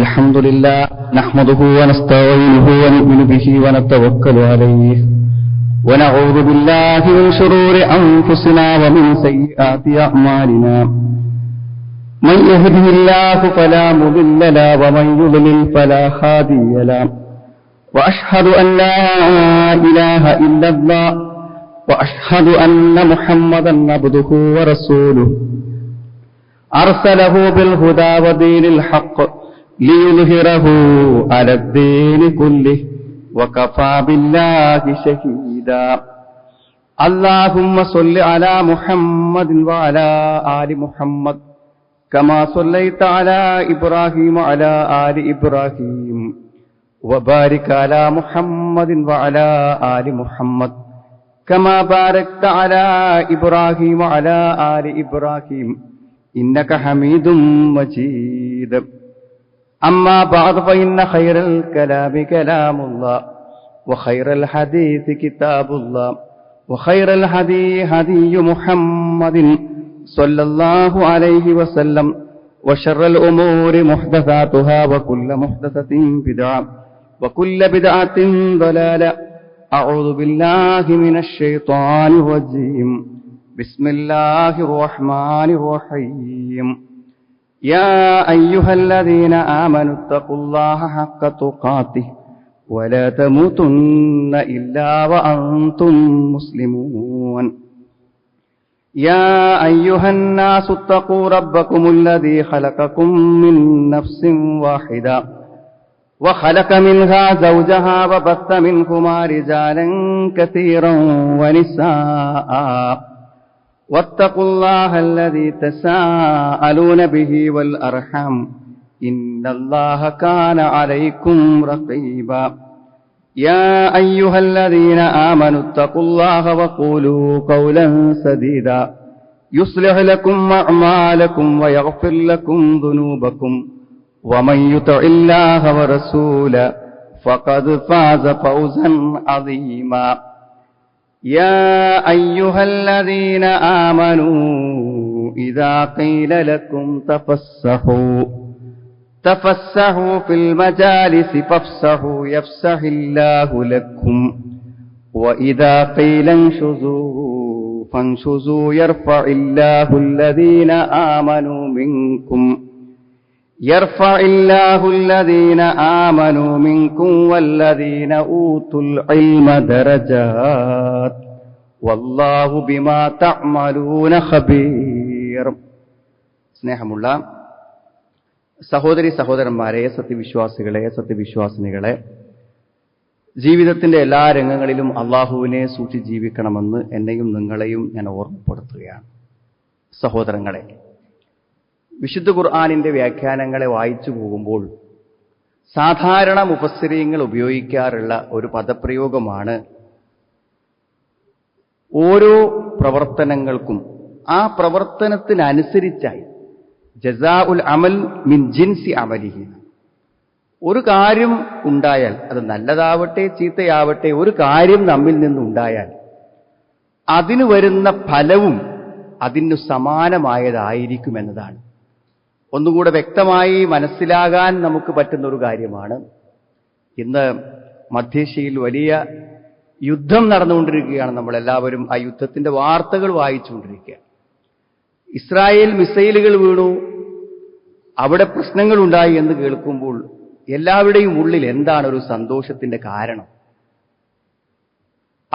الحمد لله نحمده ونستعينه ونؤمن به ونتوكل عليه ونعوذ بالله من شرور أنفسنا ومن سيئات أعمالنا من يهده الله فلا مضل له ومن يضلل فلا هادي له وأشهد أن لا إله إلا الله وأشهد أن محمدا عبده ورسوله أرسله بالهدى ودين الحق ليظهره على الدين كله وكفى بالله شهيدا اللهم صل على محمد وعلى آل محمد كما صليت على إبراهيم وعلى آل إبراهيم وبارك على محمد وعلى آل محمد كما باركت على إبراهيم وعلى آل إبراهيم إنك حميد مجيد أما بعد فإن خير الكلام كلام الله وخير الحديث كتاب الله وخير الهدي هدي محمد صلى الله عليه وسلم وشر الأمور محدثاتها وكل محدثة بدعة وكل بدعة ضلالة أعوذ بالله من الشيطان الرجيم بسم الله الرحمن الرحيم يا أيها الذين آمنوا اتقوا الله حق تقاته ولا تموتن إلا وأنتم مسلمون يا أيها الناس اتقوا ربكم الذي خلقكم من نفس واحدة وخلق منها زوجها وبث منهما رجالا كثيرا ونساء واتقوا الله الذي تساءلون به والأرحام إن الله كان عليكم رقيبا يا أيها الذين آمنوا اتقوا الله وقولوا قولا سديدا يصلح لكم أعمالكم ويغفر لكم ذنوبكم ومن يطع الله ورسوله فقد فاز فوزا عظيما يا أيها الذين آمنوا إذا قيل لكم تفسحوا في المجالس فافسحوا يفسح الله لكم وإذا قيل انشزوا فانشزوا يرفع الله الذين آمنوا منكم والذين أوتوا العلم درجات والله بما تعملون خبير. സ്നേഹമുള്ള സഹോദരി സഹോദരന്മാരെ, സത്യവിശ്വാസികളെ, സത്യവിശ്വാസിനികളെ, ജീവിതത്തിന്റെ എല്ലാ രംഗങ്ങളിലും അള്ളാഹുവിനെ സൂക്ഷിച്ച് ജീവിക്കണമെന്ന് എന്നെയും നിങ്ങളെയും ഞാൻ ഓർമ്മപ്പെടുത്തുകയാണ്. സഹോദരങ്ങളെ, വിശുദ്ധ ഖുർആനിന്റെ വ്യാഖ്യാനങ്ങളെ വായിച്ചു പോകുമ്പോൾ സാധാരണ മുഫസ്സിരീങ്ങൾ ഉപയോഗിക്കാറുള്ള ഒരു പദപ്രയോഗമാണ് ഓരോ പ്രവർത്തനങ്ങൾക്കും ആ പ്രവർത്തനത്തിനനുസരിച്ചായി ജസാഉൽ അമൽ മിൻ ജിൻസി അമലിഹി. ഒരു കാര്യം ഉണ്ടായാൽ, അത് നല്ലതാവട്ടെ ചീത്തയാവട്ടെ, ഒരു കാര്യം നമ്മിൽ നിന്നുണ്ടായാൽ അതിന് വരുന്ന ഫലവും അതിനു സമാനമായതായിരിക്കുമെന്നതാണ്. ഒന്നുകൂടെ വ്യക്തമായി മനസ്സിലാകാൻ നമുക്ക് പറ്റുന്ന ഒരു കാര്യമാണ്. ഇന്ന് മധ്യേഷ്യയിൽ വലിയ യുദ്ധം നടന്നുകൊണ്ടിരിക്കുകയാണ്. നമ്മളെല്ലാവരും ആ യുദ്ധത്തിന്റെ വാർത്തകൾ വായിച്ചുകൊണ്ടിരിക്കുകയാണ്. ഇസ്രായേൽ മിസൈലുകൾ വീണു, അവിടെ പ്രശ്നങ്ങളുണ്ടായി എന്ന് കേൾക്കുമ്പോൾ എല്ലാവരുടെയും ഉള്ളിൽ എന്താണ് ഒരു സന്തോഷത്തിന്റെ കാരണം?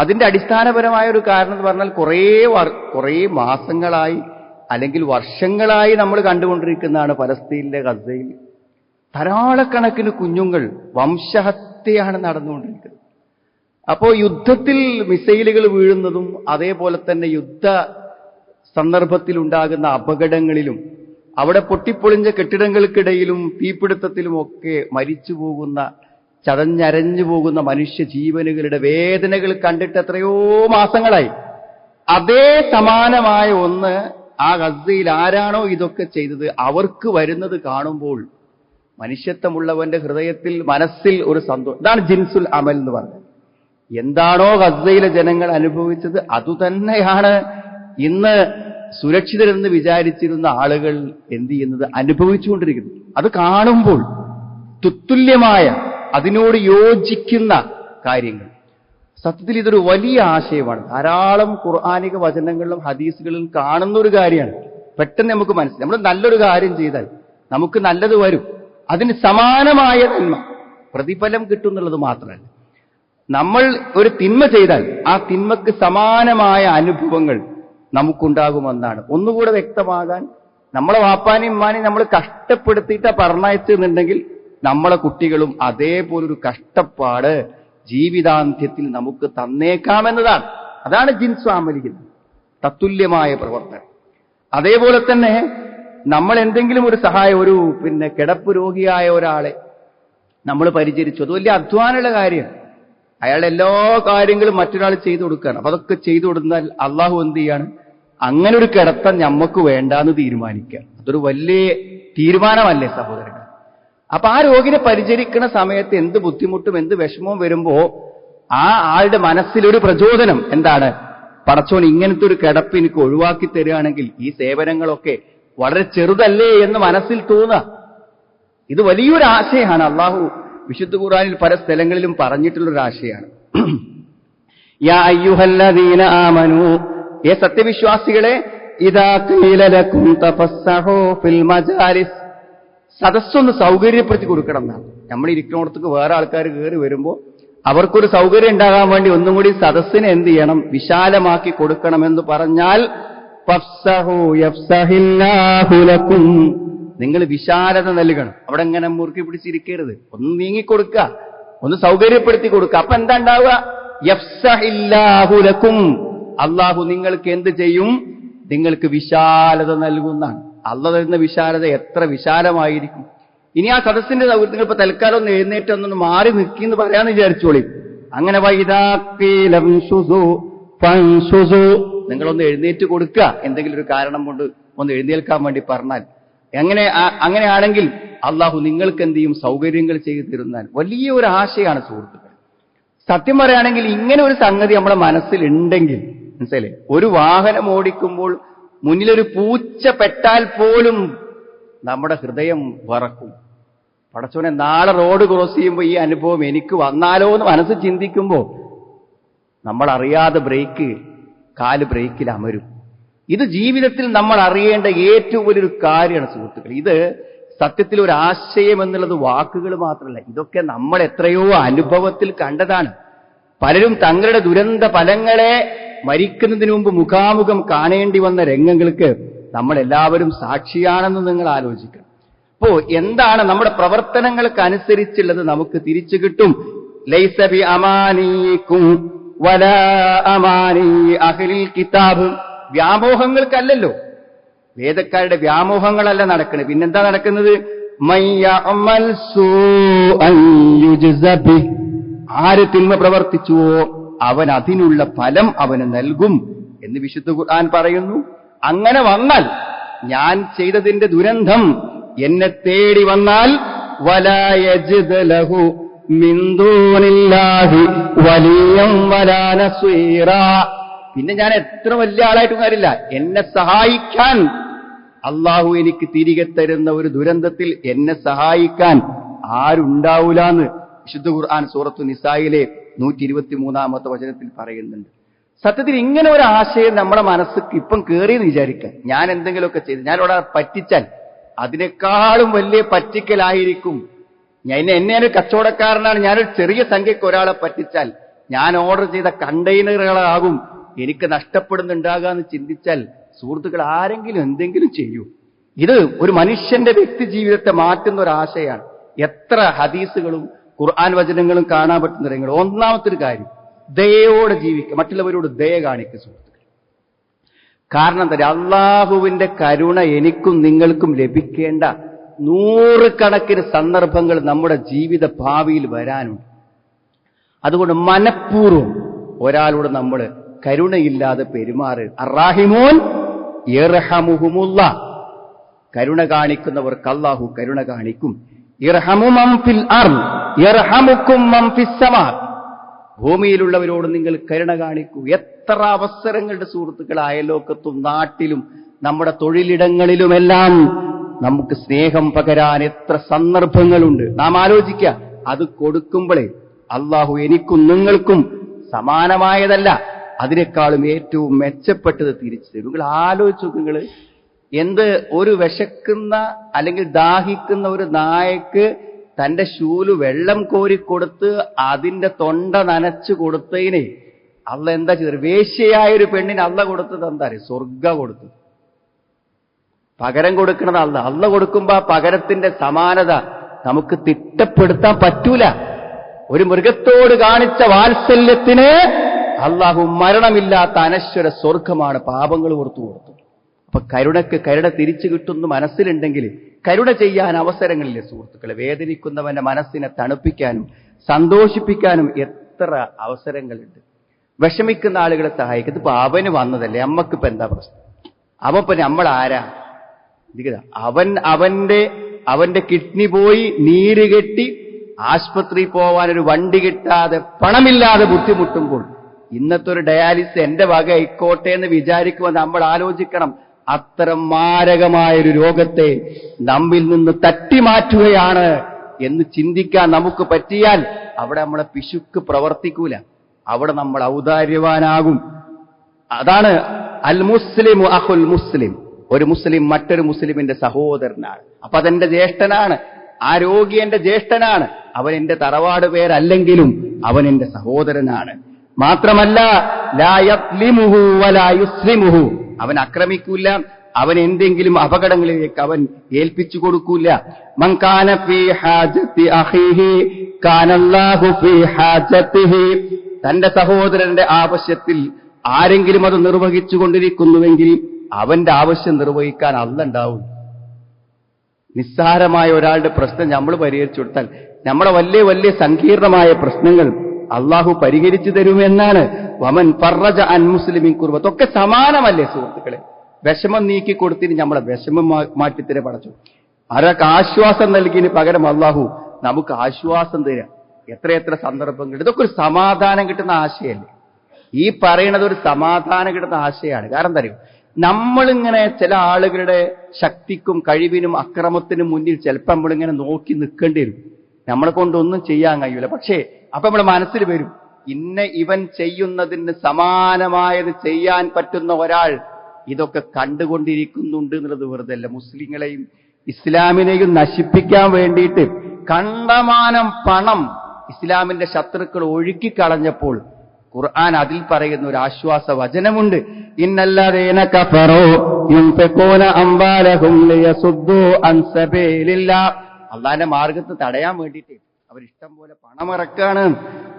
അതിന്റെ അടിസ്ഥാനപരമായ ഒരു കാരണം എന്ന് പറഞ്ഞാൽ കുറേ മാസങ്ങളായി അല്ലെങ്കിൽ വർഷങ്ങളായി നമ്മൾ കണ്ടുകൊണ്ടിരിക്കുന്നതാണ്. പലസ്തീനിലെ ഗസയിൽ ധാരാളക്കണക്കിന് കുഞ്ഞുങ്ങൾ വംശഹത്യയാണ് നടന്നുകൊണ്ടിരിക്കുന്നത്. അപ്പോ യുദ്ധത്തിൽ മിസൈലുകൾ വീഴുന്നതും അതേപോലെ തന്നെ യുദ്ധ സന്ദർഭത്തിൽ ഉണ്ടാകുന്ന അപകടങ്ങളിലും അവിടെ പൊട്ടിപ്പൊളിഞ്ഞ കെട്ടിടങ്ങൾക്കിടയിലും തീപിടുത്തത്തിലുമൊക്കെ മരിച്ചു പോകുന്ന, ചതഞ്ഞരഞ്ഞു പോകുന്ന മനുഷ്യ ജീവനുകളുടെ വേദനകൾ കണ്ടിട്ട് എത്രയോ മാസങ്ങളായി. അതേ സമാനമായ ഒന്ന് ആ ഗസയിൽ ആരാണോ ഇതൊക്കെ ചെയ്തത് അവർക്ക് വരുന്നത് കാണുമ്പോൾ മനുഷ്യത്വമുള്ളവന്റെ ഹൃദയത്തിൽ, മനസ്സിൽ ഒരു സന്തോഷം. ഇതാണ് ജിൻസുൽ അമൽ എന്ന് പറഞ്ഞത്. എന്താണോ ഗസയിലെ ജനങ്ങൾ അനുഭവിച്ചത് അതുതന്നെയാണ് ഇന്ന് സുരക്ഷിതരെന്ന് വിചാരിച്ചിരുന്ന ആളുകൾ എന്ത് ചെയ്യുന്നത്, അനുഭവിച്ചുകൊണ്ടിരിക്കുന്നത്. അത് കാണുമ്പോൾ തുല്യമായ അതിനോട് യോജിക്കുന്ന കാര്യങ്ങൾ. സത്യത്തിൽ ഇതൊരു വലിയ ആശയമാണ്. ധാരാളം ഖുർആനിക വചനങ്ങളിലും ഹദീസുകളിലും കാണുന്ന ഒരു കാര്യമാണ്. പെട്ടെന്ന് നമുക്ക് മനസ്സിലായി, നമ്മൾ നല്ലൊരു കാര്യം ചെയ്താൽ നമുക്ക് നല്ലത് വരും, അതിന് സമാനമായ നന്മ പ്രതിഫലം കിട്ടും എന്നുള്ളത് മാത്രമല്ല, നമ്മൾ ഒരു തിന്മ ചെയ്താൽ ആ തിന്മക്ക് സമാനമായ അനുഭവങ്ങൾ നമുക്കുണ്ടാകുമെന്നാണ്. ഒന്നുകൂടെ വ്യക്തമാകാൻ, നമ്മളെ വാപ്പാനെയും ഉമ്മാനെയും നമ്മൾ കഷ്ടപ്പെടുത്തിയിട്ടാ പറഞ്ഞയച്ചെന്നുണ്ടെങ്കിൽ നമ്മളെ കുട്ടികളും അതേപോലൊരു കഷ്ടപ്പാട് ജീവിതാന്ത്യത്തിൽ നമുക്ക് തന്നേക്കാമെന്നതാണ്. അതാണ് ജിൻസ് അമലിക്കുന്നത്, തത്തുല്യമായ പ്രവർത്തനം. അതേപോലെ തന്നെ നമ്മൾ എന്തെങ്കിലും ഒരു സഹായം, ഒരു കിടപ്പ് രോഗിയായ ഒരാളെ നമ്മൾ പരിചരിച്ചു, അത് വലിയ അധ്വാനമുള്ള കാര്യമാണ്. അയാളുടെ എല്ലാ കാര്യങ്ങളും മറ്റൊരാൾ ചെയ്തു കൊടുക്കുകയാണ്. അപ്പൊ അതൊക്കെ ചെയ്തു കൊടുത്താൽ അള്ളാഹു എന്ത് ചെയ്യാണ്? അങ്ങനെ ഒരു കിടത്തം ഞമ്മക്ക് വേണ്ടാന്ന് തീരുമാനിക്കുക. അതൊരു വലിയ തീരുമാനമല്ലേ സഹോദരങ്ങൾ? അപ്പൊ ആ രോഗിനെ പരിചരിക്കുന്ന സമയത്ത് എന്ത് ബുദ്ധിമുട്ടും എന്ത് വിഷമവും വരുമ്പോ ആ ആളുടെ മനസ്സിലൊരു പ്രചോദനം എന്താണ്? പടച്ചോൻ ഇങ്ങനത്തെ ഒരു കിടപ്പ് എനിക്ക് ഒഴിവാക്കി തരികയാണെങ്കിൽ ഈ സേവനങ്ങളൊക്കെ വളരെ ചെറുതല്ലേ എന്ന് മനസ്സിൽ തോന്നുക. ഇത് വലിയൊരു ആശയമാണ്. അള്ളാഹു വിശുദ്ധ ഖുർആനിൽ പല സ്ഥലങ്ങളിലും പറഞ്ഞിട്ടുള്ളൊരു ആശയമാണ്. യാ അയ്യുഹല്ലദീന ആമനൂ, ഏ സത്യവിശ്വാസികളെ, ഇദാ ഖീല ലക്കും തഫസ്സഹൂ ഫിൽ മജാലിസ്, സദസ്സൊന്ന് സൗകര്യപ്പെടുത്തി കൊടുക്കണം എന്നാണ്. നമ്മൾ ഇരിക്കുന്നിടത്തേക്ക് വേറെ ആൾക്കാർ കയറി വരുമ്പോൾ അവർക്കൊരു സൗകര്യം ഉണ്ടാകാൻ വേണ്ടി ഒന്നും കൂടി സദസ്സിനെ എന്ത് ചെയ്യണം? വിശാലമാക്കി കൊടുക്കണമെന്ന് പറഞ്ഞാൽ ഫഫ്സഹൂ യഫ്സഹില്ലാഹു ലക്കും, നിങ്ങൾ വിശാലത നൽകണം. അവിടെ എങ്ങനെ മുറുക്കി പിടിച്ചിരിക്കരുത്, ഒന്ന് നീങ്ങിക്കൊടുക്കുക, ഒന്ന് സൗകര്യപ്പെടുത്തി കൊടുക്കുക. അപ്പൊ എന്താ ഉണ്ടാവുക? യഫ്സഹില്ലാഹു ലക്കും, അള്ളാഹു നിങ്ങൾക്ക് എന്ത് ചെയ്യും? നിങ്ങൾക്ക് വിശാലത നൽകുന്നതാണ്. അള്ളാഹു തരുന്ന വിശാലത എത്ര വിശാലമായിരിക്കും. ഇനി ആ സദസ്സിന്റെ സൗകര്യം നിങ്ങൾ ഇപ്പൊ തൽക്കാലം ഒന്ന് എഴുന്നേറ്റൊന്നൊന്ന് മാറി നിൽക്കിന്ന് പറയാന്ന് വിചാരിച്ചോളി. അങ്ങനെ നിങ്ങളൊന്ന് എഴുന്നേറ്റ് കൊടുക്കുക, എന്തെങ്കിലും ഒരു കാരണം കൊണ്ട് ഒന്ന് എഴുന്നേൽക്കാൻ വേണ്ടി പറഞ്ഞാൽ. അങ്ങനെയാണെങ്കിൽ അള്ളാഹു നിങ്ങൾക്ക് എന്ത് ചെയ്യും? സൗകര്യങ്ങൾ ചെയ്തു തരുന്നാൽ. വലിയ ഒരു ആശയമാണ് സുഹൃത്തുക്കൾ. സത്യം പറയുകയാണെങ്കിൽ ഇങ്ങനെ ഒരു സംഗതി നമ്മുടെ മനസ്സിൽ ഉണ്ടെങ്കിൽ, മനസ്സിലെ, ഒരു വാഹനം ഓടിക്കുമ്പോൾ മുന്നിലൊരു പൂച്ച പെട്ടാൽ പോലും നമ്മുടെ ഹൃദയം വറക്കും. പടച്ചോനെ, നാളെ റോഡ് ക്രോസ് ചെയ്യുമ്പോൾ ഈ അനുഭവം എനിക്ക് വന്നാലോ എന്ന് മനസ്സ് ചിന്തിക്കുമ്പോൾ നമ്മൾ അറിയാതെ കാല് ബ്രേക്കിൽ അമരും. ഇത് ജീവിതത്തിൽ നമ്മൾ അറിയേണ്ട ഏറ്റവും വലിയൊരു കാര്യമാണ് സുഹൃത്തുക്കൾ. ഇത് സത്യത്തിൽ ഒരു ആശയം എന്നുള്ളത് വാക്കുകൾ മാത്രമല്ല, ഇതൊക്കെ നമ്മൾ എത്രയോ അനുഭവത്തിൽ കണ്ടതാണ്. പലരും തങ്ങളുടെ ദുരന്ത ഫലങ്ങളെ മരിക്കുന്നതിന് മുമ്പ് മുഖാമുഖം കാണേണ്ടി വന്ന രംഗങ്ങൾക്ക് നമ്മളെല്ലാവരും സാക്ഷിയാണെന്ന് നിങ്ങൾ ആലോചിക്കണം. അപ്പോ എന്താണ് നമ്മുടെ പ്രവർത്തനങ്ങൾക്കനുസരിച്ചുള്ളത് നമുക്ക് തിരിച്ചു കിട്ടും. ലൈസ ബി അമാനീകും വലാ അമാനി അഹ്ലിൽ കിതാബ്, വ്യാമോഹങ്ങൾക്കല്ലല്ലോ, വേദക്കാരുടെ വ്യാമോഹങ്ങളല്ല നടക്കുന്നത്. പിന്നെന്താ നടക്കുന്നത്? മയ്യഅമൽ സൂഅൻ യുജ്സ ബിഹി, ആര് തിന്മ പ്രവർത്തിച്ചുവോ അവൻ അതിനുള്ള ഫലം അവന് നൽകും എന്ന് വിശുദ്ധ ഖുർആൻ പറയുന്നു. അങ്ങനെ വന്നാൽ, ഞാൻ ചെയ്തതിന്റെ ദുരന്തം എന്നെ തേടി വന്നാൽ, വലാ യജിദ് ലഹു മിൻ ദൂനില്ലാഹി വലിയം വലാ നസീറാ, പിന്നെ ഞാൻ എത്ര വലിയ ആളായിട്ടും കാര്യമില്ല, എന്നെ സഹായിക്കാൻ അള്ളാഹു എനിക്ക് തിരികെ തരുന്ന ഒരു ദുരന്തത്തിൽ എന്നെ സഹായിക്കാൻ ആരുണ്ടാവൂലെന്ന് വിശുദ്ധ ഖുർആൻ സൂറത്തു നിസായിലെ 123-ാമത്തെ വചനത്തിൽ പറയുന്നുണ്ട്. സത്യത്തിൽ ഇങ്ങനെ ഒരു ആശയം നമ്മുടെ മനസ്സിക്ക് ഇപ്പം കയറിയെന്ന് വിചാരിക്കാൻ, ഞാൻ എന്തെങ്കിലുമൊക്കെ ചെയ്ത് ഞാനിവിടെ പറ്റിച്ചാൽ അതിനേക്കാളും വലിയ പറ്റിക്കലായിരിക്കും. എന്നെ ഒരു കച്ചവടക്കാരനാണ്, ഞാനൊരു ചെറിയ സംഖ്യക്ക് ഒരാളെ പറ്റിച്ചാൽ ഞാൻ ഓർഡർ ചെയ്ത കണ്ടെയ്നറുകളാകും എനിക്ക് നഷ്ടപ്പെടുന്നുണ്ടാകാന്ന് ചിന്തിച്ചാൽ സുഹൃത്തുക്കൾ ആരെങ്കിലും എന്തെങ്കിലും ചെയ്യൂ. ഇത് ഒരു മനുഷ്യന്റെ വ്യക്തി ജീവിതത്തെ മാറ്റുന്ന ഒരു ആശയമാണ്. എത്ര ഹദീസുകളും ഖുർആൻ വചനങ്ങളും കാണാൻ പറ്റുന്ന രംഗങ്ങൾ. ഒന്നാമത്തെ ഒരു കാര്യം, ദയയോടെ ജീവിക്കുക, മറ്റുള്ളവരോട് ദയ കാണിക്കുക സുഹൃത്തുക്കൾ. കാരണം എന്താ? അള്ളാഹുവിന്റെ കരുണ എനിക്കും നിങ്ങൾക്കും ലഭിക്കേണ്ട നൂറുകണക്കിന് സന്ദർഭങ്ങൾ നമ്മുടെ ജീവിത ഭാവിയിൽ വരാനുണ്ട്. അതുകൊണ്ട് മനഃപൂർവ്വം ഒരാളോട് നമ്മൾ കരുണയില്ലാതെ പെരുമാറ്. അർറാഹിമൂൻ യർഹമുഹുമുല്ലാഹ്, കരുണ കാണിക്കുന്നവർക്ക് അല്ലാഹു കരുണ കാണിക്കും. ഇർഹമു മൻ ഫിൽ അർദ് യർഹമുക്കും മൻ ഫിസ് സമാ, ഭൂമിയിലുള്ളവരോട് നിങ്ങൾ കരുണ കാണിക്കൂ. എത്ര അവസരങ്ങളുടെ സുഹൃത്തുക്കൾ അയലോക്കത്തും നാട്ടിലും നമ്മുടെ തൊഴിലിടങ്ങളിലുമെല്ലാം നമുക്ക് സ്നേഹം പകരാൻ എത്ര സന്ദർഭങ്ങളുണ്ട്. നാം ആലോചിക്കുക, അത് കൊടുക്കുമ്പോഴേ അള്ളാഹു എനിക്കും നിങ്ങൾക്കും സമാനമായതല്ല, അതിനേക്കാളും ഏറ്റവും മെച്ചപ്പെട്ടത് തിരിച്ചു തരും. നിങ്ങൾ ആലോചിച്ചു, നിങ്ങൾ എന്ത് ഒരു വിശക്കുന്ന അല്ലെങ്കിൽ ദാഹിക്കുന്ന ഒരു നായക്ക് തന്റെ ശൂല് വെള്ളം കോരിക്കൊടുത്ത് അതിന്റെ തൊണ്ട നനച്ചു കൊടുത്തതിന് അള്ള എന്താ ചെയ്തത്? വേശ്യയായ ഒരു പെണ്ണിന് അള്ള കൊടുത്തത് എന്താ അറിയാം? സ്വർഗ കൊടുത്തു. പകരം കൊടുക്കണത് അള്ള കൊടുക്കുമ്പോ ആ പകരത്തിന്റെ സമാനത നമുക്ക് തിട്ടപ്പെടുത്താൻ പറ്റൂല. ഒരു മൃഗത്തോട് കാണിച്ച വാത്സല്യത്തിന് അള്ളാഹു മരണമില്ലാത്ത അനശ്വര സ്വർഗമാണ് പാപങ്ങൾ പുറത്തു കൊടുത്തു. അപ്പൊ കരുണയ്ക്ക് കരുണ തിരിച്ചു കിട്ടുന്നു മനസ്സിലുണ്ടെങ്കിൽ കരുണ ചെയ്യാൻ അവസരങ്ങളില്ലേ സുഹൃത്തുക്കളെ? വേദനിക്കുന്നവന്റെ മനസ്സിനെ തണുപ്പിക്കാനും സന്തോഷിപ്പിക്കാനും എത്ര അവസരങ്ങളുണ്ട്. വിഷമിക്കുന്ന ആളുകളെ സഹായിക്കും. ഇതിപ്പോ അവന് വന്നതല്ലേ, അമ്മക്കിപ്പോ എന്താ പ്രശ്നം? അവപ്പൊ നമ്മൾ ആരാ? അവന്റെ കിഡ്നി പോയി നീര് കെട്ടി ആശുപത്രിയിൽ പോവാൻ ഒരു വണ്ടി കിട്ടാതെ പണമില്ലാതെ ബുദ്ധിമുട്ടുമ്പോൾ ഇന്നത്തെ ഒരു ഡയാലിസിസ് എന്റെ വക ആയിക്കോട്ടെ എന്ന് വിചാരിക്കുമ്പോൾ നമ്മൾ ആലോചിക്കണം, അത്തരം മാരകമായൊരു രോഗത്തെ നമ്മിൽ നിന്ന് തട്ടിമാറ്റുകയാണ് എന്ന് ചിന്തിക്കാൻ നമുക്ക് പറ്റിയാൽ അവിടെ നമ്മളെ പിശുക്ക് പ്രവർത്തിക്കൂല, അവിടെ നമ്മൾ ഔദാര്യവാനാകും. അതാണ് അൽ മുസ്ലിമു അഖുൽ മുസ്ലിം. ഒരു മുസ്ലിം മറ്റൊരു മുസ്ലിമിന്റെ സഹോദരനാണ്. അപ്പൊ അതെന്റെ ജ്യേഷ്ഠനാണ്, ആ രോഗി എന്റെ ജ്യേഷ്ഠനാണ്. അവൻ എന്റെ തറവാട് പേരല്ലെങ്കിലും അവൻ എന്റെ സഹോദരനാണ്. മാത്രമല്ല ലാ യസ്ലിമുഹു വലാ യുസ്ലിമുഹു, അവൻ ആക്രമിക്കൂല, അവൻ എന്തെങ്കിലും അപകടങ്ങളിലേക്ക് അവൻ ഏൽപ്പിച്ചു കൊടുക്കൂല. മൻ കാന ഫീ ഹാജത്തി അഖീഹി കാനല്ലാഹു ഫീ ഹാജത്തിഹി, തന്റെ സഹോദരന്റെ ആവശ്യത്തിൽ ആരെങ്കിലും അത് നിർവഹിച്ചു കൊണ്ടിരിക്കുന്നുവെങ്കിൽ അവന്റെ ആവശ്യം നിർവഹിക്കാൻ അല്ലാഹ് ഉണ്ടാവും. നിസ്സാരമായ ഒരാളുടെ പ്രശ്നം നമ്മൾ പരിഹരിച്ചു കൊടുത്താൽ നമ്മുടെ വലിയ വലിയ സങ്കീർണമായ പ്രശ്നങ്ങൾ അള്ളാഹു പരിഹരിച്ചു തരുമെന്നാണ്. വമൻ ഫറജ അൻ മുസ്ലിമിൻ കുർബത്ത്, ഒക്കെ സമാനമല്ലേ സുഹൃത്തുക്കളെ? വിഷമം നീക്കി കൊടുത്തിന് നമ്മളെ വിഷമം മാറ്റിത്തരെ പടച്ചു. ആരൊക്കെ ആശ്വാസം നൽകിന് പകരം അള്ളാഹു നമുക്ക് ആശ്വാസം തരാം. എത്രയെത്ര സന്ദർഭങ്ങൾ. ഇതൊക്കെ ഒരു സമാധാനം കിട്ടുന്ന ആശയല്ലേ? ഈ പറയുന്നത് ഒരു സമാധാനം കിട്ടുന്ന ആശയമാണ്. കാരണം എന്താ അറിയോ, നമ്മളിങ്ങനെ ചില ആളുകളുടെ ശക്തിക്കും കഴിവിനും അക്രമത്തിനും മുന്നിൽ ചിലപ്പോൾ നമ്മളിങ്ങനെ നോക്കി നിൽക്കേണ്ടി വരും. നമ്മളെ കൊണ്ടൊന്നും ചെയ്യാൻ കഴിയൂല. പക്ഷേ അപ്പൊ നമ്മുടെ മനസ്സിൽ വരും, ഇവൻ ചെയ്യുന്നതിന് സമാനമായത് ചെയ്യാൻ പറ്റുന്ന ഒരാൾ ഇതൊക്കെ കണ്ടുകൊണ്ടിരിക്കുന്നുണ്ട് എന്നുള്ളത് വെറുതെ അല്ല. മുസ്ലിങ്ങളെയും ഇസ്ലാമിനെയും നശിപ്പിക്കാൻ വേണ്ടിയിട്ട് കണ്ടമാനം പണം ഇസ്ലാമിന്റെ ശത്രുക്കൾ ഒഴുക്കിക്കളഞ്ഞപ്പോൾ ഖുർആൻ അതിൽ പറയുന്ന ഒരു ആശ്വാസ വചനമുണ്ട്. ഇന്നല്ലദീന കഫറൂ യുൻഫിഖൂന അംവാലഹും ലിയസുദ്ദൂ അൻ സബീലില്ലാഹ്, അല്ലാഹുവിന്റെ മാർഗ്ഗത്തെ തടയാൻ വേണ്ടിയിട്ട് അവരിഷ്ടം പോലെ പണമിറക്കാണ്.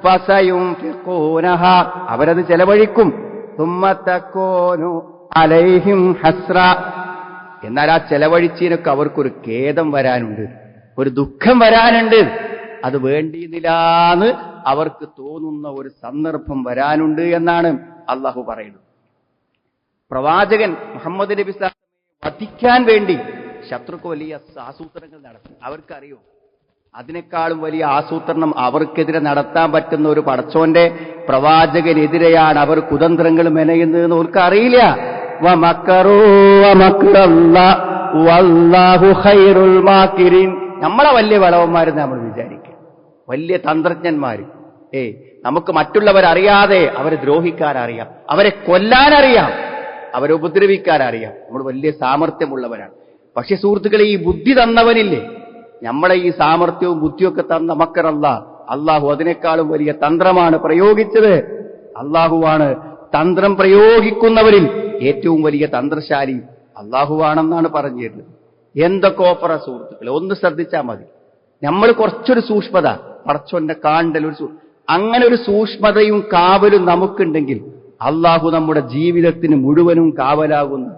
ഫസയുൻഫിഖൂനഹ, അവരത് ചെലവഴിക്കും. തുമ്മ തകൂനു അലൈഹിം ഹസ്ര, എന്നാൽ ആ ചെലവഴിച്ചതിനൊക്കെ അവർക്കൊരു ഖേദം വരാനുണ്ട്, ഒരു ദുഃഖം വരാനുണ്ട്. അത് വേണ്ടിയിരുന്നില്ലാന്ന് അവർക്ക് തോന്നുന്ന ഒരു സന്ദർഭം വരാനുണ്ട് എന്നാണ് അള്ളാഹു പറയുന്നത്. പ്രവാചകൻ മുഹമ്മദ് നബി സല്ലല്ലാഹു അലൈഹി വസല്ലമയെ വധിക്കാൻ വേണ്ടി ശത്രുക്ക് വലിയ ആസൂത്രണങ്ങൾ നടത്തി. അവർക്കറിയോ അതിനേക്കാളും വലിയ ആസൂത്രണം അവർക്കെതിരെ നടത്താൻ പറ്റുന്ന ഒരു പടച്ചോന്റെ പ്രവാചകനെതിരെയാണ് അവർ കുതന്ത്രങ്ങൾ മെനയുന്നതെന്ന് അവർക്ക് അറിയില്ല. വമക്കറൂ വമക്കറല്ലാഹ് വല്ലാഹു ഖൈറുൽ മാകിരീൻ. നമ്മളെ വലിയ വളവന്മാരെന്ന് നമ്മൾ വിചാരിക്കുക, വലിയ തന്ത്രജ്ഞന്മാര്. നമുക്ക് മറ്റുള്ളവരറിയാതെ അവരെ ദ്രോഹിക്കാൻ അറിയാം, അവരെ കൊല്ലാനറിയാം, അവരെ ഉപദ്രവിക്കാൻ അറിയാം. നമ്മൾ വലിയ സാമർത്ഥ്യമുള്ളവരാണ്. പക്ഷെ സുഹൃത്തുക്കളെ, ഈ ബുദ്ധി തന്നവനില്ലേ, നമ്മളെ ഈ സാമർത്ഥ്യവും ബുദ്ധിയൊക്കെ തന്ന മക്കറല്ലാഹ്, അള്ളാഹു അതിനേക്കാളും വലിയ തന്ത്രമാണ് പ്രയോഗിച്ചത്. അള്ളാഹുവാണ് തന്ത്രം പ്രയോഗിക്കുന്നവരിൽ ഏറ്റവും വലിയ തന്ത്രശാലി അള്ളാഹുവാണെന്നാണ് പറഞ്ഞിരുന്നത്. എന്തൊക്കെ ഓഫറ സുഹൃത്തുക്കളെ, ഒന്ന് ശ്രദ്ധിച്ചാൽ മതി. നമ്മൾ കുറച്ചൊരു സൂക്ഷ്മത, പടച്ചോന്റെ കാണ്ടൽ, അങ്ങനെ ഒരു സൂക്ഷ്മതയും കാവലും നമുക്കുണ്ടെങ്കിൽ അള്ളാഹു നമ്മുടെ ജീവിതത്തിന് മുഴുവനും കാവലാകുന്നു.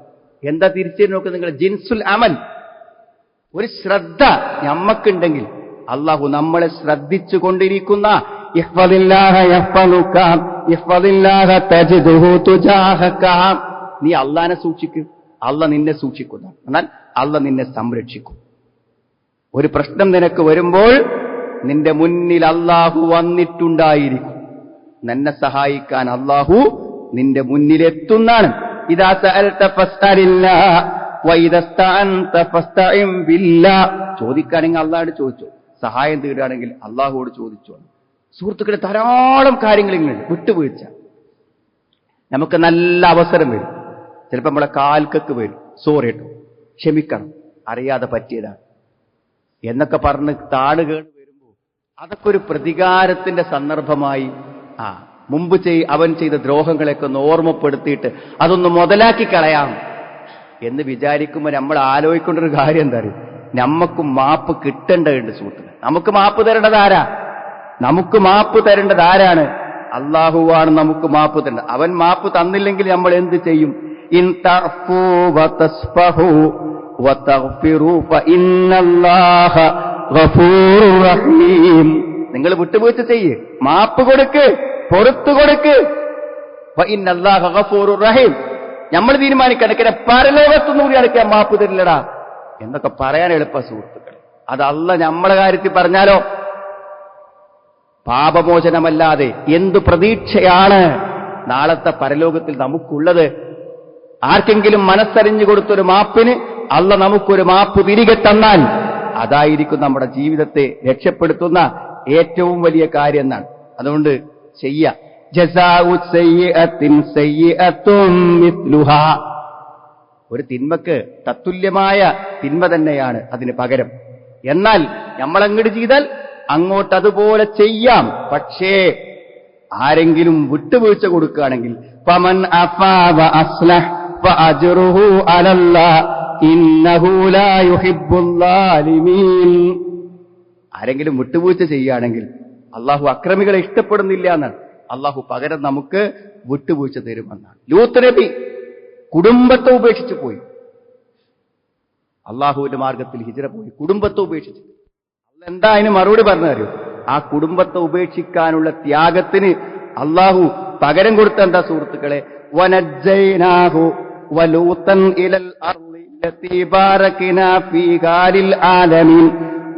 എന്താ തിരിച്ചു നോക്ക് നിങ്ങൾ, ജിൻസുൽ അമൽ, ഒരു ശ്രദ്ധ നമ്മക്കുണ്ടെങ്കിൽ അള്ളാഹു നമ്മളെ ശ്രദ്ധിച്ചു കൊണ്ടിരിക്കുന്ന നീ അള്ളാനെ സൂക്ഷിക്കും, അള്ള നിന്നെ സൂക്ഷിക്കുന്ന, എന്നാൽ അള്ള നിന്നെ സംരക്ഷിക്കും. ഒരു പ്രശ്നം നിനക്ക് വരുമ്പോൾ നിന്റെ മുന്നിൽ അള്ളാഹു വന്നിട്ടുണ്ടായിരിക്കും. നിന്നെ സഹായിക്കാൻ അള്ളാഹു നിന്റെ മുന്നിലെത്തുന്നാണ്. ഇദാ സഅൽത ഫസ്അലില്ലാഹ് വഇദസ്തഅൻത ഫസ്തഇൻ ബില്ലാഹ്. ചോദിക്കുകയാണെങ്കിൽ അള്ളാഹോട് ചോദിച്ചോ, സഹായം തേടുകയാണെങ്കിൽ അള്ളാഹുവോട് ചോദിച്ചോ. സുഹൃത്തുക്കളെ, ധാരാളം കാര്യങ്ങൾ ഇങ്ങനെ വിട്ടുവീഴ്ച. നമുക്ക് നല്ല അവസരം വരും, ചിലപ്പോൾ നമ്മളെ കാൽക്കക്ക് വരും, സോറി കേട്ടോ, ക്ഷമിക്കണം, അറിയാതെ പറ്റിയതാണ് എന്നൊക്കെ പറഞ്ഞ് താടുകേട് വരുമ്പോൾ അതൊക്കെ ഒരു പ്രതികാരത്തിന്റെ സന്ദർഭമായി മുമ്പ് അവൻ ചെയ്ത ദ്രോഹങ്ങളെയൊക്കെ ഒന്ന് ഓർമ്മപ്പെടുത്തിയിട്ട് അതൊന്ന് മുതലാക്കി കളയാം എന്ന് വിചാരിക്കുമ്പോൾ നമ്മൾ ആലോചിക്കേണ്ട ഒരു കാര്യം എന്താ അറിയും, നമുക്കും മാപ്പ് കിട്ടേണ്ടതുണ്ട് സുഹൃത്തുക്കൾ. നമുക്ക് മാപ്പ് തരേണ്ടത് ആരാ? നമുക്ക് മാപ്പ് തരേണ്ടത് ആരാണ്? അള്ളാഹുവാണ് നമുക്ക് മാപ്പ് തരേണ്ടത്. അവൻ മാപ്പ് തന്നില്ലെങ്കിൽ നമ്മൾ എന്ത് ചെയ്യും? ഇൻ തഅഫൂ വതസ്ഫഹൂ വതഗ്ഫിറൂ ഫഇന്നല്ലാഹ ഗഫൂറുർ റഹീം. നിങ്ങൾ വിട്ടുവീഴ്ച ചെയ്യ്, മാപ്പ് കൊടുക്ക്, പുറത്തു കൊടുക്ക്. ഫഇന്നല്ലാഹ ഗഫൂറുർ റഹീം. നമ്മൾ തീരുമാനിക്കണം പരലോകത്തുനിന്ന് കൂടി അടയ്ക്കാൻ മാപ്പ് തരില്ലടാ എന്നൊക്കെ പറയാൻ എളുപ്പ സുഹൃത്തുക്കൾ. അത് അള്ളാഹ് നമ്മളെ കാര്യത്തിൽ പറഞ്ഞാലോ പാപമോചനമല്ലാതെ എന്തു പ്രതീക്ഷയാണ് നാളത്തെ പരലോകത്തിൽ നമുക്കുള്ളത്? ആർക്കെങ്കിലും മനസ്സറിഞ്ഞു കൊടുത്തൊരു മാപ്പിന് അള്ളാഹ് നമുക്കൊരു മാപ്പ് തിരികെ തന്നാൽ അതായിരിക്കും നമ്മുടെ ജീവിതത്തെ രക്ഷപ്പെടുത്തുന്ന ഏറ്റവും വലിയ കാര്യം എന്നാണ്. അതുകൊണ്ട് ചെയ്യാം. ജസാഉ സയ്യിഅത്തിൻ സയ്യിഅത്തും മിത്ലുഹാ. ഒരു തിന്മക്ക് തത്തുല്യമായ തിന്മ തന്നെയാണ് അതിന് പകരം. എന്നാൽ നമ്മൾ അങ്ങോട്ട് ചെയ്താൽ അങ്ങോട്ട് അതുപോലെ ചെയ്യാം. പക്ഷേ ആരെങ്കിലും വിട്ടുവീഴ്ച കൊടുക്കുകയാണെങ്കിൽ ഫമൻ അഫാ വഅസ്ലഹ ഫഅജ്റുഹു അലല്ലാഹ് ഇന്നഹു ലാ യുഹിബ്ബുൽ ളാലിമീൻ. ആരെങ്കിലും വിട്ടുവീഴ്ച ചെയ്യുകയാണെങ്കിൽ അള്ളാഹു അക്രമികളെ ഇഷ്ടപ്പെടുന്നില്ല എന്നാണ്. അള്ളാഹു പകരം നമുക്ക് വിട്ടുവീഴ്ച തരുമെന്നാണ്. ലൂത്ത് നബി കുടുംബത്തെ ഉപേക്ഷിച്ചു പോയി, അള്ളാഹുവിന്റെ മാർഗത്തിൽ ഹിജ്റ പോയി, കുടുംബത്തെ ഉപേക്ഷിച്ചു. എന്താ അതിന് മറുപടി പറഞ്ഞു തരൂ? ആ കുടുംബത്തെ ഉപേക്ഷിക്കാനുള്ള ത്യാഗത്തിന് അള്ളാഹു പകരം കൊടുത്ത എന്താ സുഹൃത്തുക്കളെ? വനജ്ജൈനാഹു വലൂതൻ ഇലൽ അർളി ലത്തി ബാരക്നാ ഫീഹാ ലിൽ ആലമീൻ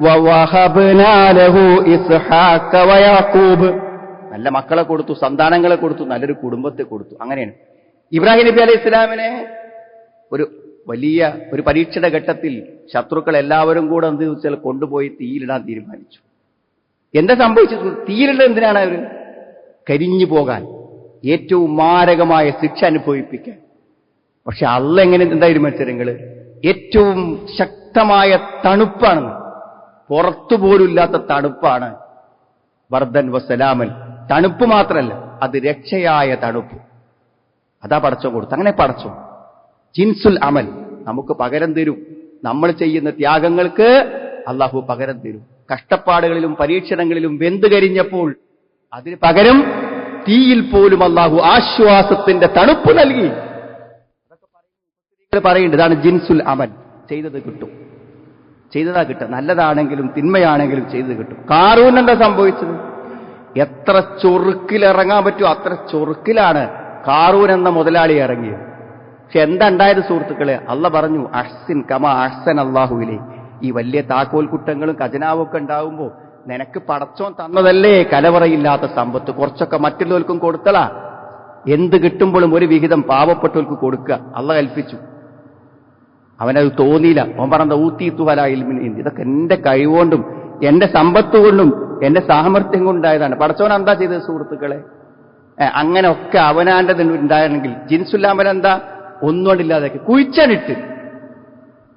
വവഹബ്നാ ലഹു ഇസ്ഹാഖ വയാഖൂബ്. നല്ല മക്കളെ കൊടുത്തു, സന്താനങ്ങളെ കൊടുത്തു, നല്ലൊരു കുടുംബത്തെ കൊടുത്തു. അങ്ങനെയാണ് ഇബ്രാഹിം നബി അലൈഹി ഇസ്ലാമിനെ വലിയ ഒരു പരീക്ഷയുടെ ഘട്ടത്തിൽ ശത്രുക്കൾ എല്ലാവരും കൂടെ എന്ത് വെച്ചാൽ കൊണ്ടുപോയി തീയിലിടാൻ തീരുമാനിച്ചു. എന്താ സംഭവിച്ചത്? തീയിലിട എന്തിനാണ്? അവർ കരിഞ്ഞു പോകാൻ, ഏറ്റവും മാരകമായ ശിക്ഷ അനുഭവിപ്പിക്കാൻ. പക്ഷെ അള്ളാഹ് എങ്ങനെ എന്താ തീരുമാനിച്ചത്? ഏറ്റവും ശക്തമായ തണുപ്പാണ്, പുറത്തുപോലുമില്ലാത്ത തണുപ്പാണ്. വർദ്ധൻ വസലാമൻ. തണുപ്പ് മാത്രമല്ല, അത് രക്ഷയായ തണുപ്പ്. അതാ പടച്ചോ കൊടുത്തു. അങ്ങനെ പടച്ചോ ജിൻസുൽ അമൽ നമുക്ക് പകരം തരും. നമ്മൾ ചെയ്യുന്ന ത്യാഗങ്ങൾക്ക് അള്ളാഹു പകരം തരും. കഷ്ടപ്പാടുകളിലും പരീക്ഷണങ്ങളിലും വെന്ത് കരിഞ്ഞപ്പോൾ അതിന് പകരം തീയിൽ പോലും അള്ളാഹു ആശ്വാസത്തിന്റെ തണുപ്പ് നൽകി. അതൊക്കെ പറയുന്നുണ്ട്. ഇതാണ് ജിൻസുൽ അമൽ. ചെയ്തത് കിട്ടും, ചെയ്തതാ കിട്ടും. നല്ലതാണെങ്കിലും തിന്മയാണെങ്കിലും ചെയ്തത് കിട്ടും. കാറൂൻ എന്താ സംഭവിച്ചത്? എത്ര ചൊറുക്കിലിറങ്ങാൻ പറ്റുമോ അത്ര ചൊറുക്കിലാണ് കാറൂൻ എന്ന മുതലാളി ഇറങ്ങിയത്. പക്ഷെ എന്താ ഉണ്ടായത് സുഹൃത്തുക്കളെ? അള്ളാഹ് പറഞ്ഞു അഹ്സിൻ കമാ അഹ്സൻ അല്ലാഹുവിലെ. ഈ വലിയ താക്കോൽ കുട്ടങ്ങളും ഖജനാവും ഒക്കെ ഉണ്ടാവുമ്പോ നിനക്ക് പടച്ചോൻ തന്നതല്ലേ കലവറയില്ലാത്ത സമ്പത്ത്, കുറച്ചൊക്കെ മറ്റുള്ളവർക്കും കൊടുത്തളാ. എന്ത് കിട്ടുമ്പോഴും ഒരു വിഹിതം പാവപ്പെട്ടവർക്ക് കൊടുക്കുക അള്ളാഹ് കൽപ്പിച്ചു. അവനത് തോന്നിയില്ല. അവൻ പറഞ്ഞ ഊത്തീത്തു വലാ ഇൽമിൻ ഇൻദി. ഇതൊക്കെ എന്റെ കഴിവുകൊണ്ടും എന്റെ സമ്പത്ത് കൊണ്ടും എന്റെ സാമർത്ഥ്യം കൊണ്ടായതാണ്. പടച്ചോൻ എന്താ ചെയ്തത് സുഹൃത്തുക്കളെ? അങ്ങനെ ഒക്കെ അവനാന്റെ ഉണ്ടായിരുന്നെങ്കിൽ ജിൻസുല്ലാമൻ എന്താ ഒന്നുകൊണ്ടില്ലാതെ കുഴിച്ചനിട്ട്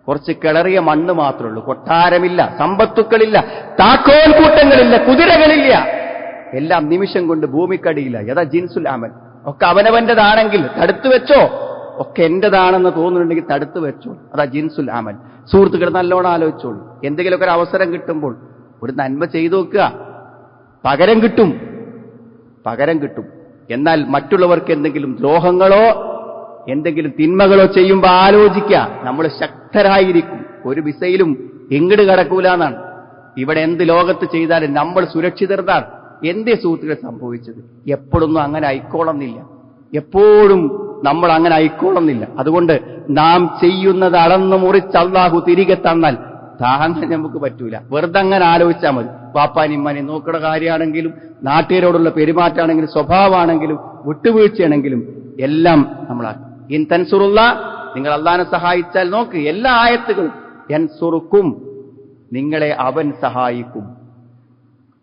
കുറച്ച് കിളറിയ മണ്ണ് മാത്രമേ ഉള്ളൂ. കൊട്ടാരമില്ല, സമ്പത്തുക്കളില്ല, താക്കോൽ കൂട്ടങ്ങളില്ല, കുതിരകളില്ല, എല്ലാം നിമിഷം കൊണ്ട് ഭൂമിക്കടിയില്ല. യഥാ ജിൻസുൽ അമൽ. ഒക്കെ അവനവന്റേതാണെങ്കിൽ തടുത്തു വെച്ചോ, ഒക്കെ എന്റേതാണെന്ന് തോന്നുന്നുണ്ടെങ്കിൽ തടുത്തു വെച്ചോ. അതാ ജിൻസുൽ അമൽ. സുഹൃത്തുക്കൾ നല്ലോണം ആലോചിച്ചോളൂ. എന്തെങ്കിലുമൊക്കെ ഒരു അവസരം കിട്ടുമ്പോൾ ഒരു നന്മ ചെയ്തു നോക്കുക, പകരം കിട്ടും, പകരം കിട്ടും. എന്നാൽ മറ്റുള്ളവർക്ക് എന്തെങ്കിലും ദ്രോഹങ്ങളോ എന്തെങ്കിലും തിന്മകളോ ചെയ്യുമ്പോൾ ആലോചിക്കുക, നമ്മൾ ശക്തരായിരിക്കും, ഒരു വിസയിലും ഇങ്ങട് കടക്കൂല എന്നാണ്. ഇവിടെ എന്ത് ലോകത്ത് ചെയ്താലും നമ്മൾ സുരക്ഷിതർന്നാണ്. എന്തേ സുഹൃത്തുക്കളെ സംഭവിച്ചത്? എപ്പോഴൊന്നും അങ്ങനെ ആയിക്കോളന്നില്ല, എപ്പോഴും നമ്മൾ അങ്ങനെ ആയിക്കോളന്നില്ല. അതുകൊണ്ട് നാം ചെയ്യുന്നത് അളന്നു മുറിച്ച് അള്ളാഹു തിരികെ തന്നാൽ താങ്ങാൻ നമുക്ക് പറ്റൂല. വെറുതെ അങ്ങനെ ആലോചിച്ചാൽ മതി. പാപ്പാനിമ്മാനി നോക്കുന്ന കാര്യമാണെങ്കിലും നാട്ടുകാരോടുള്ള പെരുമാറ്റാണെങ്കിലും സ്വഭാവമാണെങ്കിലും വിട്ടുവീഴ്ചയാണെങ്കിലും എല്ലാം നമ്മളാണ്. ഇൻ തൻസുറുള്ള നിങ്ങൾ അള്ളാഹനെ സഹായിച്ചാൽ നോക്ക് എല്ലാ ആയത്തുകളും യൻസുറുക്കും, നിങ്ങളെ അവൻ സഹായിക്കും.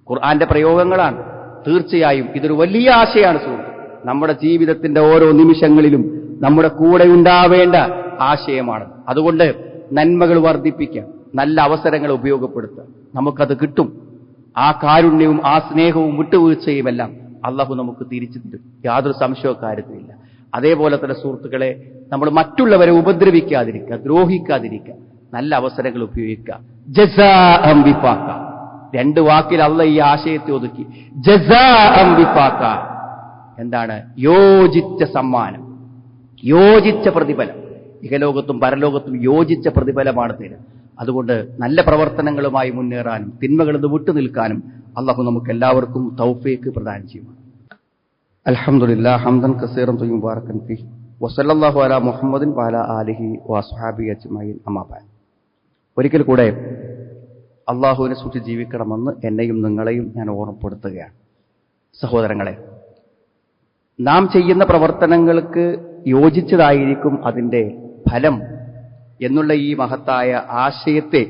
ഖുർആന്റെ പ്രയോഗങ്ങളാണ്. തീർച്ചയായും ഇതൊരു വലിയ ആശയമാണ് സുഹൃത്ത്. നമ്മുടെ ജീവിതത്തിന്റെ ഓരോ നിമിഷങ്ങളിലും നമ്മുടെ കൂടെ ഉണ്ടാവേണ്ട ആശയമാണ്. അതുകൊണ്ട് നന്മകൾ വർദ്ധിപ്പിക്കാം, നല്ല അവസരങ്ങൾ ഉപയോഗപ്പെടുത്താം, നമുക്കത് കിട്ടും. ആ കാരുണ്യവും ആ സ്നേഹവും വിട്ടുവീഴ്ചയും എല്ലാം അള്ളാഹു നമുക്ക് തിരിച്ചു തരും, യാതൊരു സംശയക്കാര്യത്തിലില്ല. അതേപോലെ തന്നെ സുഹൃത്തുക്കളെ, നമ്മൾ മറ്റുള്ളവരെ ഉപദ്രവിക്കാതിരിക്കുക, ദ്രോഹിക്കാതിരിക്കുക, നല്ല അവസരങ്ങൾ ഉപയോഗിക്കുക. ജസാഅൻ വിഫാഖ, രണ്ട് വാക്കിൽ അള്ളാഹ് ഈ ആശയത്തെ ഒതുക്കി. ജസാഅൻ വിഫാഖ എന്താണ്? യോജിച്ച സമ്മാനം, യോജിച്ച പ്രതിഫലം. ഇഹലോകത്തും പരലോകത്തും യോജിച്ച പ്രതിഫലമാണ് തരുന്നത്. അതുകൊണ്ട് നല്ല പ്രവർത്തനങ്ങളുമായി മുന്നേറാനും തിന്മകളിൽ നിന്ന് വിട്ടുനിൽക്കാനും അള്ളാഹു നമുക്ക് എല്ലാവർക്കും തൗഫീഖ് പ്രദാനം ചെയ്യും. അൽഹംദുലില്ലാഹ് ഹംദൻ കസീറൻ തയ്യിബൻ മുബാറകൻ ഫീഹി വസല്ലല്ലാഹു അലാ മുഹമ്മദിൻ വഅലാ ആലിഹി വഅസ്ഹാബിഹി അജ്മഈൻ. അമ്മാ ബഅദ്. ഒരിക്കൽ കൂടെ അള്ളാഹുവിനെ സൂക്ഷിച്ച് ജീവിക്കണമെന്ന് എന്നെയും നിങ്ങളെയും ഞാൻ ഓർമ്മപ്പെടുത്തുകയാണ്. സഹോദരങ്ങളെ, നാം ചെയ്യുന്ന പ്രവർത്തനങ്ങൾക്ക് യോജിച്ചതായിരിക്കും അതിൻ്റെ ഫലം എന്നുള്ള ഈ മഹത്തായ ആശയത്തെ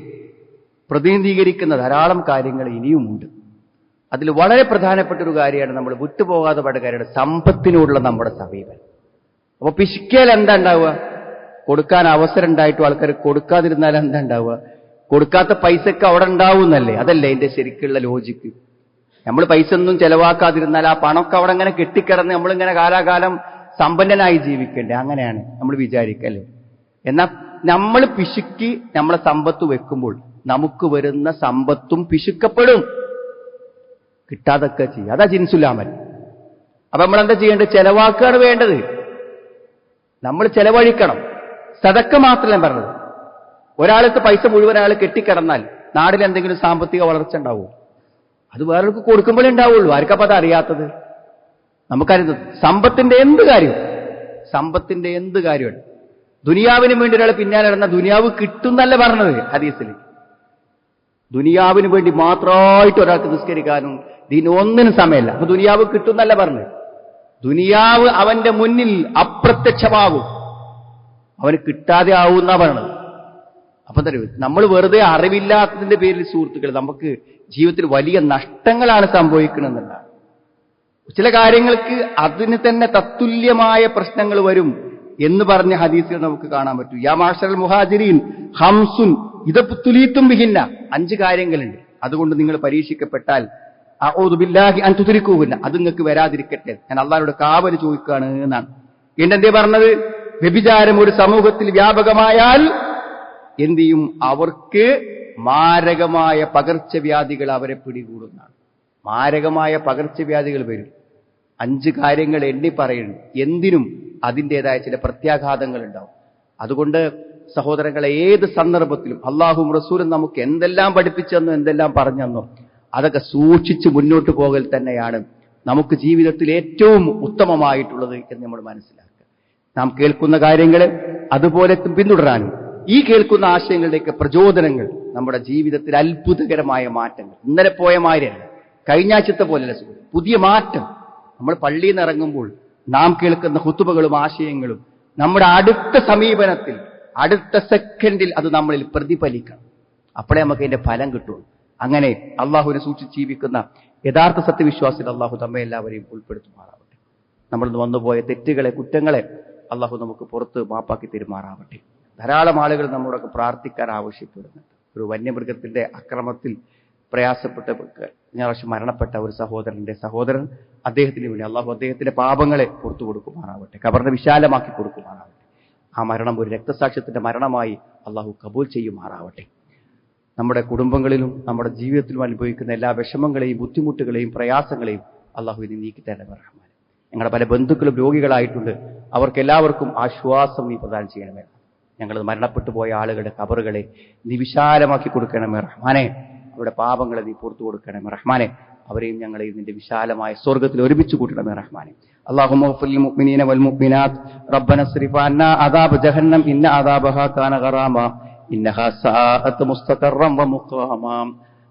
പ്രതിനിധീകരിക്കുന്ന ധാരാളം കാര്യങ്ങൾ ഇനിയുമുണ്ട്. അതിൽ വളരെ പ്രധാനപ്പെട്ട ഒരു കാര്യമാണ് നമ്മൾ വിട്ടുപോകാതെ പല കാര്യമാണ് സമ്പത്തിനോടുള്ള നമ്മുടെ സമീപനം. അപ്പൊ പിശുക്കിയാൽ എന്താ ഉണ്ടാവുക? കൊടുക്കാൻ അവസരം ഉണ്ടായിട്ടും ആൾക്കാർ കൊടുക്കാതിരുന്നാൽ എന്താ ഉണ്ടാവുക? കൊടുക്കാത്ത പൈസക്ക് അവിടെ ഉണ്ടാവുന്നല്ലേ? അതല്ലേ എന്റെ ശരിക്കുള്ള ലോജിക്ക്. നമ്മൾ പൈസ ഒന്നും ചെലവാക്കാതിരുന്നാൽ ആ പണമൊക്കെ അവിടെ അങ്ങനെ കെട്ടിക്കിടന്ന് നമ്മളിങ്ങനെ കാലാകാലം സമ്പന്നനായി ജീവിക്കണ്ടേ? അങ്ങനെയാണ് നമ്മൾ വിചാരിക്കല്ലേ. എന്നാൽ നമ്മൾ പിശുക്കി നമ്മളെ സമ്പത്ത് വെക്കുമ്പോൾ നമുക്ക് വരുന്ന സമ്പത്തും പിശുക്കപ്പെടും, കിട്ടാതൊക്കെ ചെയ്യും. അതാ ജിൻസുലാമൽ. അപ്പൊ നമ്മൾ എന്താ ചെയ്യേണ്ടത്? ചെലവാക്കുകയാണ് വേണ്ടത്. നമ്മൾ ചെലവഴിക്കണം. സദക്ക മാത്രമല്ല പറഞ്ഞത്. ഒരാൾക്ക് പൈസ മുഴുവൻ ആൾ കെട്ടിക്കിടന്നാൽ നാടിൽ എന്തെങ്കിലും സാമ്പത്തിക വളർച്ച ഉണ്ടാവും? അത് വേറൊരാൾക്ക് കൊടുക്കുമ്പോഴേ ഉണ്ടാവുള്ളൂ. ആർക്കപ്പം അത് അറിയാത്തത്? നമുക്കറിയുന്നത് സമ്പത്തിന്റെ എന്ത് കാര്യമാണ്. ദുനിയാവിന് വേണ്ടി ഒരാൾ പിന്നാലെ നടന്ന ദുനിയാവ് കിട്ടുന്നല്ല പറഞ്ഞത് ഹദീസിൽ. ദുനിയാവിന് വേണ്ടി മാത്രമായിട്ട് ഒരാൾക്ക് നിസ്കരിക്കാനും ഇതിനൊന്നിനും സമയമല്ല. അപ്പൊ ദുനിയാവ് കിട്ടുന്നല്ല പറഞ്ഞത്. ദുനിയാവ് അവന്റെ മുന്നിൽ അപ്രത്യക്ഷമാകും, അവന് കിട്ടാതെ ആവുന്ന പറഞ്ഞത്. അപ്പൊ തരൂ, നമ്മൾ വെറുതെ അറിവില്ലാത്തതിന്റെ പേരിൽ സുഹൃത്തുക്കൾ നമുക്ക് ജീവിതത്തിൽ വലിയ നഷ്ടങ്ങളാണ് സംഭവിക്കണമെന്നല്ല. ചില കാര്യങ്ങൾക്ക് അതിന് തന്നെ തത്തുല്യമായ പ്രശ്നങ്ങൾ വരും എന്ന് പറഞ്ഞ ഹദീസുകൾ നമുക്ക് കാണാൻ പറ്റും. യാ മാഷറൽ മുഹാജിരീൻ ഹംസുൻ ഇദബ്തുലീതും ബിഹിന്ന, 5 കാര്യങ്ങളുണ്ട്. അതുകൊണ്ട് നിങ്ങൾ പരീക്ഷിക്കപ്പെട്ടാൽ അഊദു ബില്ലാഹി അൻ തുദ്രികൂഹുന്ന, അത് നിങ്ങൾക്ക് വരാതിരിക്കട്ടെ, ഞാൻ അള്ളാഹുവിനോട് കാവൽ ചോദിക്കുകയാണ് എന്നാണ്. എന്തേ പറഞ്ഞത്? വ്യഭിചാരം ഒരു സമൂഹത്തിൽ വ്യാപകമായാൽ എന്ത് ചെയ്യും? അവർക്ക് മാരകമായ പകർച്ചവ്യാധികൾ അവരെ പിടികൂടുന്നതാണ്. മാരകമായ പകർച്ചവ്യാധികൾ വരും. 5 കാര്യങ്ങൾ എണ്ണി പറയുന്നു. എന്തിനും അതിൻ്റെതായ ചില പ്രത്യാഘാതങ്ങൾ ഉണ്ടാവും. അതുകൊണ്ട് സഹോദരങ്ങളെ, ഏത് സന്ദർഭത്തിലും അള്ളാഹും റസൂലും നമുക്ക് എന്തെല്ലാം പഠിപ്പിച്ചെന്നോ എന്തെല്ലാം പറഞ്ഞെന്നോ അതൊക്കെ സൂക്ഷിച്ച് മുന്നോട്ട് പോകൽ തന്നെയാണ് നമുക്ക് ജീവിതത്തിൽ ഏറ്റവും ഉത്തമമായിട്ടുള്ളത് എന്ന് നമ്മൾ മനസ്സിലാക്കുക. നാം കേൾക്കുന്ന കാര്യങ്ങൾ അതുപോലെ പിന്തുടരാനും ഈ കേൾക്കുന്ന ആശയങ്ങളുടെയൊക്കെ പ്രചോദനങ്ങൾ നമ്മുടെ ജീവിതത്തിൽ അത്ഭുതകരമായ മാറ്റങ്ങൾ, ഇന്നലെ പോയ മാതിരിയല്ല, കഴിഞ്ഞ ആഴ്ചത്തെ പോലെയല്ല, പുതിയ മാറ്റം. നമ്മൾ പള്ളിയിൽ നിന്ന് ഇറങ്ങുമ്പോൾ നാം കേൾക്കുന്ന ഹുതുബകളും ആശയങ്ങളും നമ്മുടെ അടുത്ത സമീപനത്തിൽ, അടുത്ത സെക്കൻഡിൽ അത് നമ്മളിൽ പ്രതിഫലിക്കണം. അപ്പോഴേ നമുക്ക് അതിന്റെ ഫലം കിട്ടുള്ളൂ. അങ്ങനെ അള്ളാഹുവിനെ സൂക്ഷിച്ച് ജീവിക്കുന്ന യഥാർത്ഥ സത്യവിശ്വാസികൾ അള്ളാഹു നമ്മെ എല്ലാവരെയും ഉൾപ്പെടുത്തുമാറാവട്ടെ. നമ്മൾ വന്നുപോയ തെറ്റുകളെ, കുറ്റങ്ങളെ അള്ളാഹു നമുക്ക് പുറത്ത് മാപ്പാക്കി തരുമാറാവട്ടെ. ധാരാളം ആളുകൾ നമ്മളോടൊക്കെ പ്രാർത്ഥിക്കാൻ ആവശ്യപ്പെടുന്നുണ്ട്. ഒരു വന്യമൃഗത്തിന്റെ അക്രമത്തിൽ പ്രയാസപ്പെട്ട് ഞായറാഴ്ച മരണപ്പെട്ട ഒരു സഹോദരൻ, അദ്ദേഹത്തിന് വേണ്ടി അള്ളാഹു അദ്ദേഹത്തിന്റെ പാപങ്ങളെ പുറത്തു കൊടുക്കുമാറാവട്ടെ, ഖബറിനെ വിശാലമാക്കി കൊടുക്കുമാറാവട്ടെ. ആ മരണം ഒരു രക്തസാക്ഷ്യത്തിന്റെ മരണമായി അള്ളാഹു കബൂൽ ചെയ്യുമാറാവട്ടെ. നമ്മുടെ കുടുംബങ്ങളിലും നമ്മുടെ ജീവിതത്തിലും അനുഭവിക്കുന്ന എല്ലാ വിഷമങ്ങളെയും ബുദ്ധിമുട്ടുകളെയും പ്രയാസങ്ങളെയും അള്ളാഹു ഇനി നീക്കി തരണമേ റഹ്മാനെ. ഞങ്ങളുടെ പല ബന്ധുക്കളും രോഗികളായിട്ടുണ്ട്. അവർക്കെല്ലാവർക്കും ആശ്വാസം നീ പ്രദാനം ചെയ്യണമേ. ഞങ്ങൾ മരണപ്പെട്ടു പോയ ആളുകളുടെ ഖബറുകളെ നീ വിശാലമാക്കി കൊടുക്കണമേ റഹ്മാനെ. അവരുടെ പാപങ്ങളെ നീ പുറത്തു കൊടുക്കണമേ റഹ്മാനെ. അവരെയും ഞങ്ങളെയും നിന്റെ വിശാലമായ സ്വർഗ്ഗത്തിൽ ഒരുമിച്ച് കൂട്ടണമേ റഹ്മാനെ. اللهم اغفر للمؤمنين والمؤمنات ربنا اصرف عنا عذاب جهنم إن عذابها كان غراما إنها ساءت مستقرا ومقاما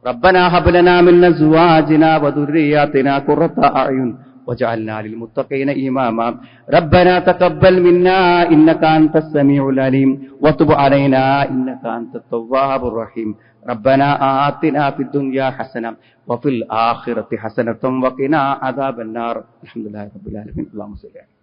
ربنا هب لنا من أزواجنا وذرياتنا قرة أعين وجعلنا للمتقين إماما ربنا تقبل منا إنك أنت السميع العليم وتب علينا إنك أنت التواب الرحيم ربنا آتنا في الدنيا حسنة وفي الآخرة حسنة وقنا عذاب النار الحمد لله رب العالمين اللهم صل على